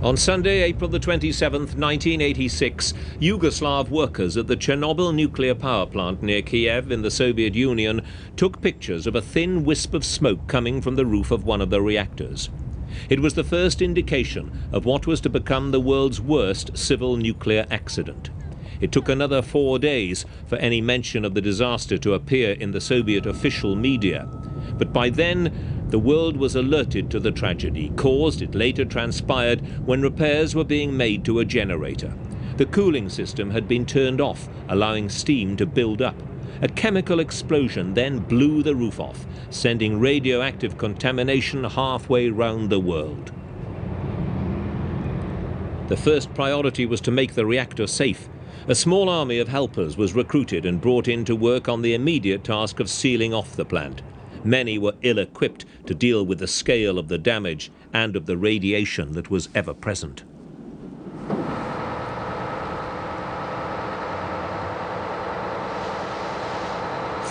On Sunday, April the 27th, 1986, Yugoslav workers at the Chernobyl nuclear power plant near Kiev in the Soviet Union took pictures of a thin wisp of smoke coming from the roof of one of the reactors. It was the first indication of what was to become the world's worst civil nuclear accident. It took another 4 days for any mention of the disaster to appear in the Soviet official media. But by then, the world was alerted to the tragedy caused, it later transpired, when repairs were being made to a generator. The cooling system had been turned off, allowing steam to build up. A chemical explosion then blew the roof off, sending radioactive contamination halfway round the world. The first priority was to make the reactor safe. A small army of helpers was recruited and brought in to work on the immediate task of sealing off the plant. Many were ill-equipped to deal with the scale of the damage and of the radiation that was ever present.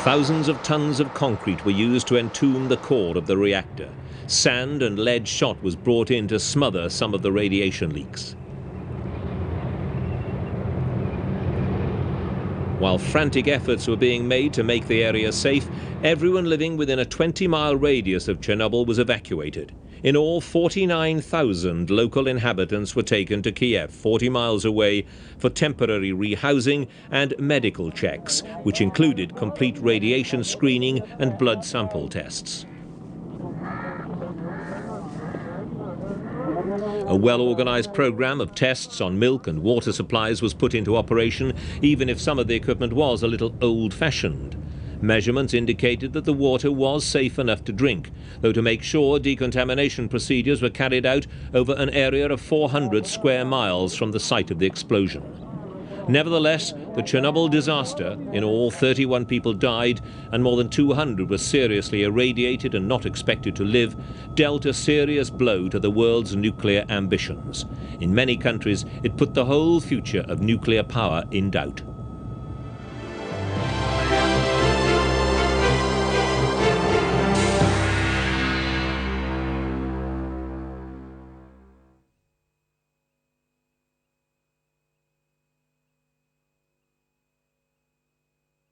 Thousands of tons of concrete were used to entomb the core of the reactor. Sand and lead shot was brought in to smother some of the radiation leaks. While frantic efforts were being made to make the area safe, everyone living within a 20-mile radius of Chernobyl was evacuated. In all, 49,000 local inhabitants were taken to Kiev, 40 miles away, for temporary rehousing and medical checks, which included complete radiation screening and blood sample tests. A well-organized program of tests on milk and water supplies was put into operation, even if some of the equipment was a little old-fashioned. Measurements indicated that the water was safe enough to drink, though to make sure, decontamination procedures were carried out over an area of 400 square miles from the site of the explosion. Nevertheless, the Chernobyl disaster, in all 31 people died and more than 200 were seriously irradiated and not expected to live, dealt a serious blow to the world's nuclear ambitions. In many countries, it put the whole future of nuclear power in doubt.